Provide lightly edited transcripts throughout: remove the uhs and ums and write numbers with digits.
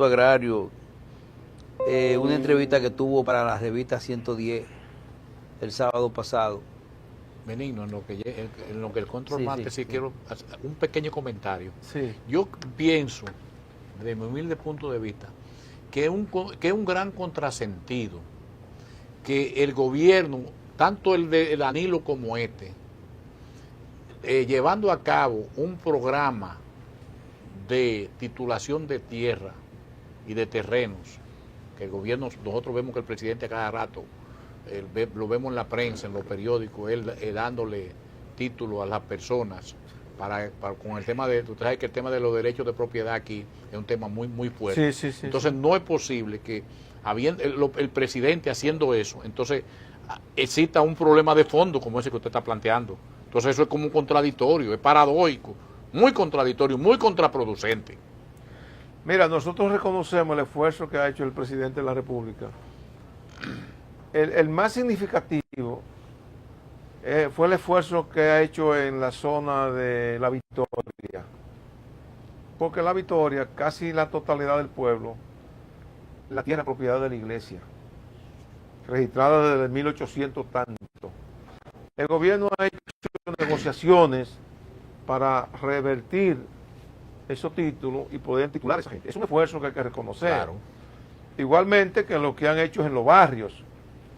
agrario, una entrevista que tuvo para la revista 110 el sábado pasado. Benigno, en lo que el control mate, sí, quiero hacer un pequeño comentario. Sí. Yo pienso, desde mi humilde punto de vista, que es un gran contrasentido que el gobierno, tanto el de Danilo como llevando a cabo un programa de titulación de tierra y de terrenos, que el gobierno, nosotros vemos que el presidente a cada rato, lo vemos en la prensa, en los periódicos, él dándole título a las personas con el tema de, tú sabes que el tema de los derechos de propiedad aquí es un tema muy, muy fuerte. Sí. Entonces no es posible que el presidente haciendo eso, entonces exista un problema de fondo como ese que usted está planteando. Entonces eso es como un contradictorio, es paradójico, muy contradictorio, muy contraproducente. Mira, nosotros reconocemos el esfuerzo que ha hecho el presidente de la República. El más significativo fue el esfuerzo que ha hecho en la zona de La Victoria. Porque La Victoria, casi la totalidad del pueblo, la tierra propiedad de la iglesia, registrada desde 1800 tanto. El gobierno ha hecho negociaciones para revertir esos títulos y poder titular a esa gente. Es un esfuerzo que hay que reconocer. Claro. Igualmente que lo que han hecho en los barrios,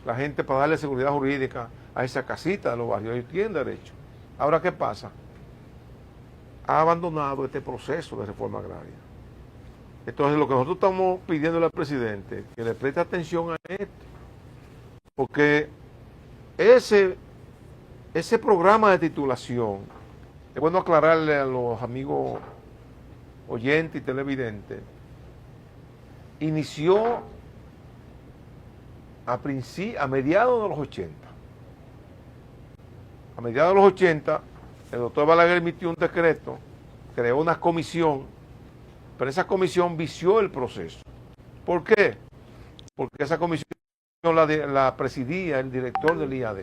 la gente para darle seguridad jurídica a esa casita de los barrios, ellos tienen derecho. Ahora, ¿qué pasa? Ha abandonado este proceso de reforma agraria. Entonces, lo que nosotros estamos pidiendo al presidente, que le preste atención a esto, porque ese programa de titulación, es bueno aclararle a los amigos oyentes y televidentes, inició a mediados de los 80. A mediados de los 80, el doctor Balaguer emitió un decreto, creó una comisión, pero esa comisión vició el proceso. ¿Por qué? Porque esa comisión la presidía el director del IAD.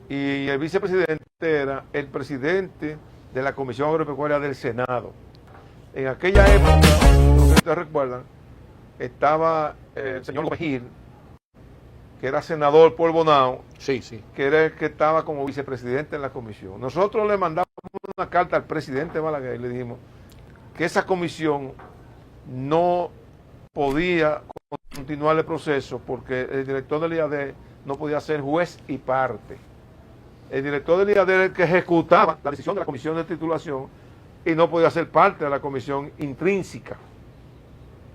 Y el vicepresidente era el presidente de la Comisión Agropecuaria del Senado. En aquella época, no sé si ustedes recuerdan, estaba el señor Gómez Gil, que era senador por Bonao, Sí. que era el que estaba como vicepresidente en la comisión. Nosotros le mandamos una carta al presidente Balaguer y le dijimos que esa comisión no podía continuar el proceso porque el director del IAD no podía ser juez y parte. El director del IAD era el que ejecutaba la decisión de la comisión de titulación y no podía ser parte de la comisión intrínseca.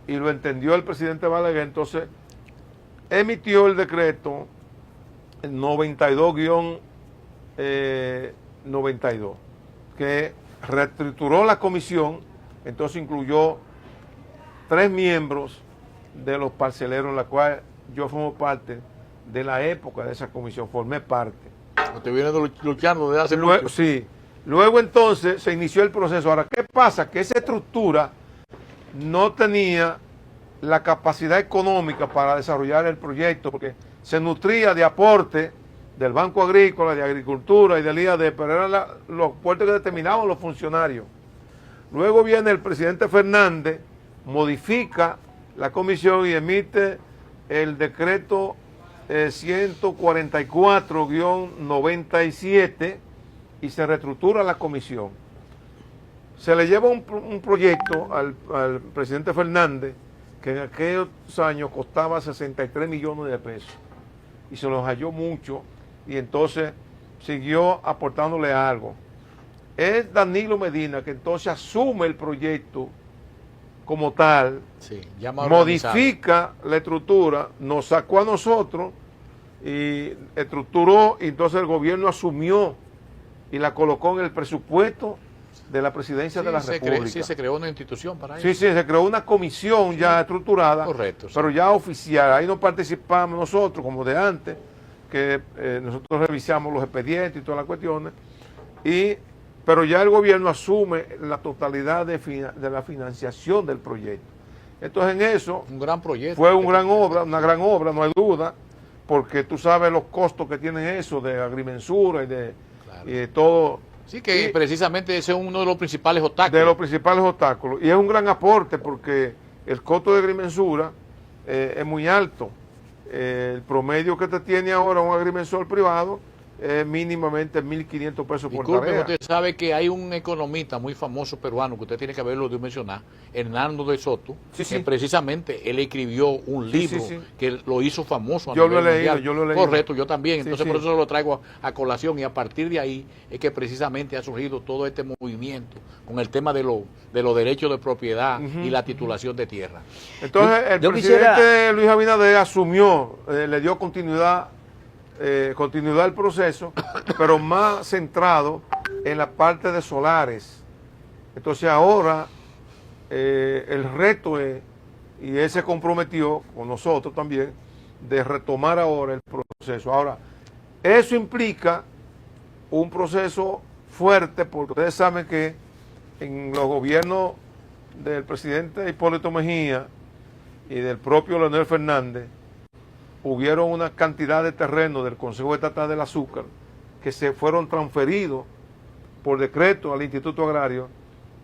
Y lo entendió el presidente Balaguer, entonces emitió el decreto 92-92, que reestructuró la comisión, entonces incluyó 3 miembros de los parceleros, en la cual yo formo parte de la época de esa comisión, formé parte. Usted viene luchando desde hace Luego, mucho. sí. Luego entonces se inició el proceso. Ahora, ¿qué pasa? Que esa estructura no tenía la capacidad económica para desarrollar el proyecto, porque se nutría de aporte del Banco Agrícola, de Agricultura y del IAD, pero eran los aportes que determinaban los funcionarios. Luego viene el presidente Fernández, modifica la comisión y emite el decreto 144-97 y se reestructura la comisión. Se le lleva un proyecto al presidente Fernández que en aquellos años costaba 63 millones de pesos y se los halló mucho y entonces siguió aportándole algo. Es Danilo Medina que entonces asume el proyecto como tal, Sí, modifica la estructura, nos sacó a nosotros y estructuró, y entonces el gobierno asumió y la colocó en el presupuesto de la presidencia de la República. Se creó una institución para eso. Sí, se creó una comisión ya estructurada, correcto, pero ya oficial. Ahí no participamos nosotros como de antes, que nosotros revisamos los expedientes y todas las cuestiones, pero ya el gobierno asume la totalidad de la financiación del proyecto. Entonces en eso un gran proyecto. Fue una gran obra, no hay duda, porque tú sabes los costos que tiene eso de agrimensura y de todo Sí, que Y- precisamente ese es uno de los principales obstáculos. de los principales obstáculos. Y es un gran aporte porque el costo de agrimensura es muy alto. El promedio que te tiene ahora un agrimensor privado es mínimamente 1.500 pesos por Disculpe, tarea. usted sabe que hay un economista muy famoso peruano que usted tiene que haberlo de mencionar, Hernando de Soto, Sí, que sí. precisamente él escribió un Sí, libro sí, sí. que lo hizo famoso a Yo lo nivel he leído, mundial. yo lo he leído. Correcto, yo también. Sí, Entonces sí. por eso lo traigo a colación y a partir de ahí es que precisamente ha surgido todo este movimiento con el tema de los derechos de propiedad y la titulación de tierra. Entonces, el Yo presidente quisiera- Luis Abinader asumió, le dio continuidad al proceso, pero más centrado en la parte de solares. Entonces ahora el reto es, y él se comprometió con nosotros también, de retomar ahora el proceso. Ahora, eso implica un proceso fuerte, porque ustedes saben que en los gobiernos del presidente Hipólito Mejía y del propio Leonel Fernández, hubieron una cantidad de terrenos del Consejo Estatal del Azúcar que se fueron transferidos por decreto al Instituto Agrario,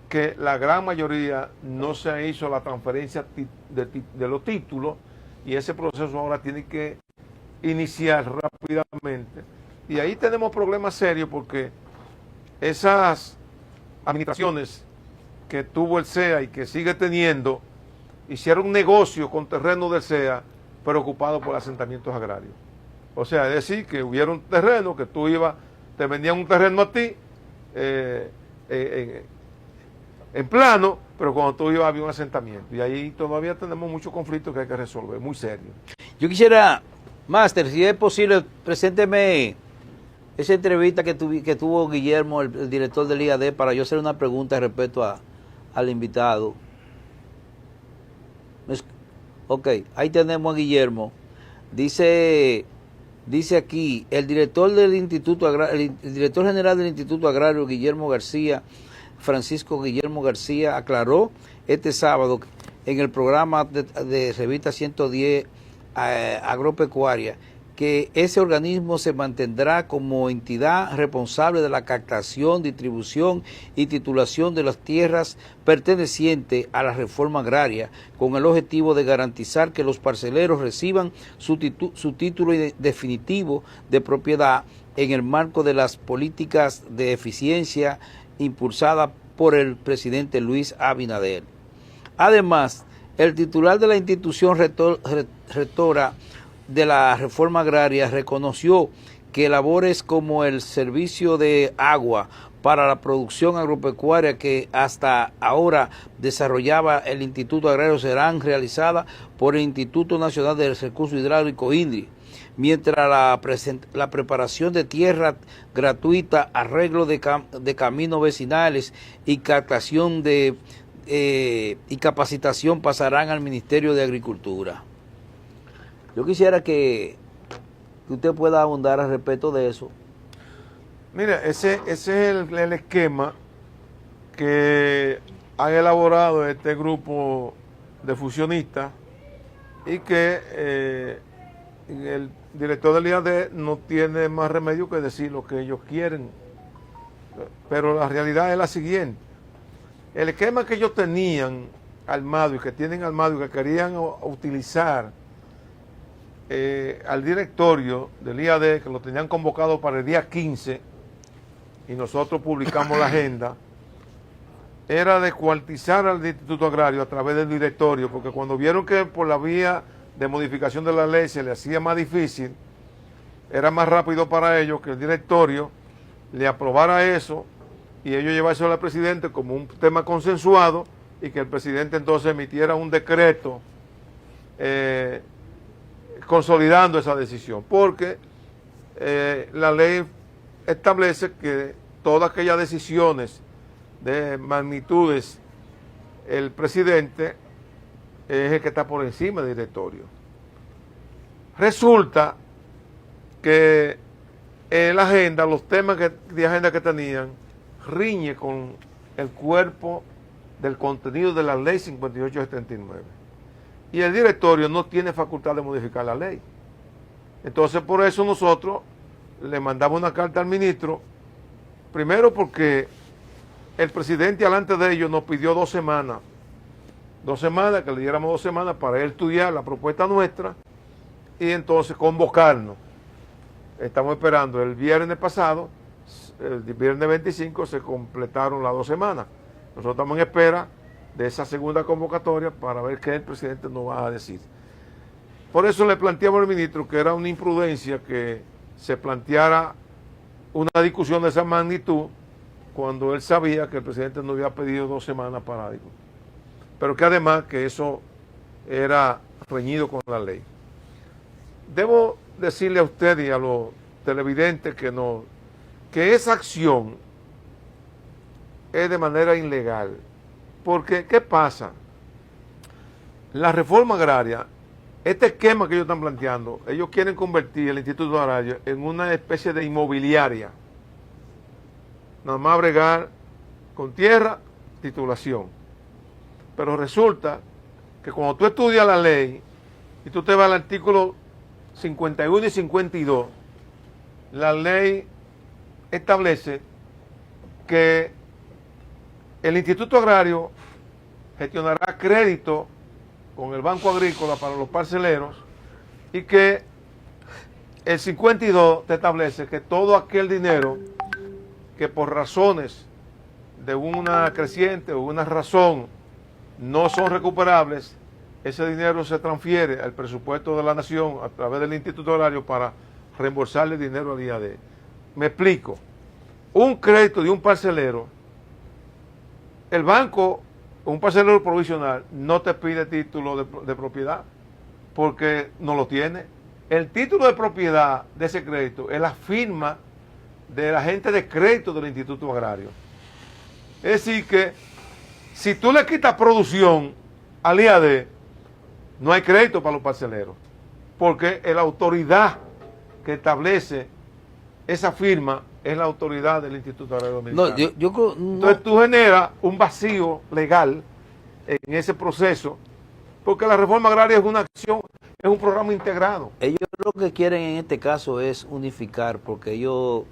que la gran mayoría no se hizo la transferencia de los títulos, y ese proceso ahora tiene que iniciar rápidamente. Y ahí tenemos problemas serios porque esas administraciones que tuvo el CEA y que sigue teniendo, hicieron negocio con terrenos del CEA preocupados por asentamientos agrarios. O sea, es decir, que hubieron terrenos que tú ibas, te vendían un terreno a ti en plano, pero cuando tú ibas había un asentamiento. Y ahí todavía tenemos muchos conflictos que hay que resolver, muy serios. Yo quisiera, Máster, si es posible, presénteme esa entrevista que tuvo Guillermo, el director del IAD, para yo hacer una pregunta respecto al invitado. Ok, ahí tenemos a Guillermo. Dice aquí, el director del el director general del Instituto Agrario, Guillermo García, Francisco Guillermo García, aclaró este sábado en el programa de Revista 110 Agropecuaria que ese organismo se mantendrá como entidad responsable de la captación, distribución y titulación de las tierras pertenecientes a la reforma agraria, con el objetivo de garantizar que los parceleros reciban su título definitivo de propiedad en el marco de las políticas de eficiencia impulsadas por el presidente Luis Abinader. Además, el titular de la institución rectora de la reforma agraria reconoció que labores como el servicio de agua para la producción agropecuaria que hasta ahora desarrollaba el Instituto Agrario serán realizadas por el Instituto Nacional de Recursos Hidráulicos INDRI, mientras la preparación de tierra gratuita, arreglo de caminos vecinales y captación y capacitación pasarán al Ministerio de Agricultura. Yo quisiera que usted pueda abundar al respecto de eso. Mira, ese es el esquema que han elaborado este grupo de fusionistas y que el director del IAD no tiene más remedio que decir lo que ellos quieren. Pero la realidad es la siguiente. El esquema que ellos tenían armado y que tienen armado y que querían utilizar al directorio del IAD, que lo tenían convocado para el día 15, y nosotros publicamos la agenda, era descuartizar al Instituto Agrario a través del directorio, porque cuando vieron que por la vía de modificación de la ley se le hacía más difícil, era más rápido para ellos que el directorio le aprobara eso y ellos llevárselo al presidente como un tema consensuado y que el presidente entonces emitiera un decreto consolidando esa decisión, porque la ley establece que todas aquellas decisiones de magnitudes, el presidente es el que está por encima del directorio. Resulta que la agenda, los temas de agenda que tenían, riñe con el cuerpo del contenido de la ley 5879. Y el directorio no tiene facultad de modificar la ley. Entonces, por eso nosotros le mandamos una carta al ministro Primero porque el presidente delante de ellos nos pidió 2 semanas. 2 semanas, que le diéramos 2 semanas para él estudiar la propuesta nuestra y entonces convocarnos. Estamos esperando el viernes pasado, el viernes 25, se completaron las 2 semanas. Nosotros estamos en espera de esa segunda convocatoria para ver qué el presidente nos va a decir. Por eso le planteamos al ministro que era una imprudencia que se planteara una discusión de esa magnitud cuando él sabía que el presidente nos había pedido 2 semanas para discutir. Pero que además que eso era reñido con la ley. Debo decirle a usted y a los televidentes que esa acción es de manera ilegal. Porque, ¿qué pasa? La reforma agraria, este esquema que ellos están planteando, ellos quieren convertir el Instituto Agrario en una especie de inmobiliaria. Nada más bregar con tierra, titulación. Pero resulta que cuando tú estudias la ley y tú te vas al artículo 51 y 52, la ley establece que el Instituto Agrario gestionará crédito con el Banco Agrícola para los parceleros y que el 52 te establece que todo aquel dinero que por razones de una creciente o una razón no son recuperables, ese dinero se transfiere al presupuesto de la nación a través del Instituto Agrario para reembolsarle dinero al IAD. Me explico. Un crédito de un parcelero, el banco, un parcelero provisional, no te pide título de propiedad porque no lo tiene. El título de propiedad de ese crédito es la firma del agente de crédito del Instituto Agrario. Es decir que si tú le quitas producción al IAD, no hay crédito para los parceleros, porque la autoridad que establece esa firma es la autoridad del Instituto Agrario Dominicano. No, yo creo, no. Entonces tú generas un vacío legal en ese proceso, porque la reforma agraria es una acción, es un programa integrado. Ellos lo que quieren en este caso es unificar, porque ellos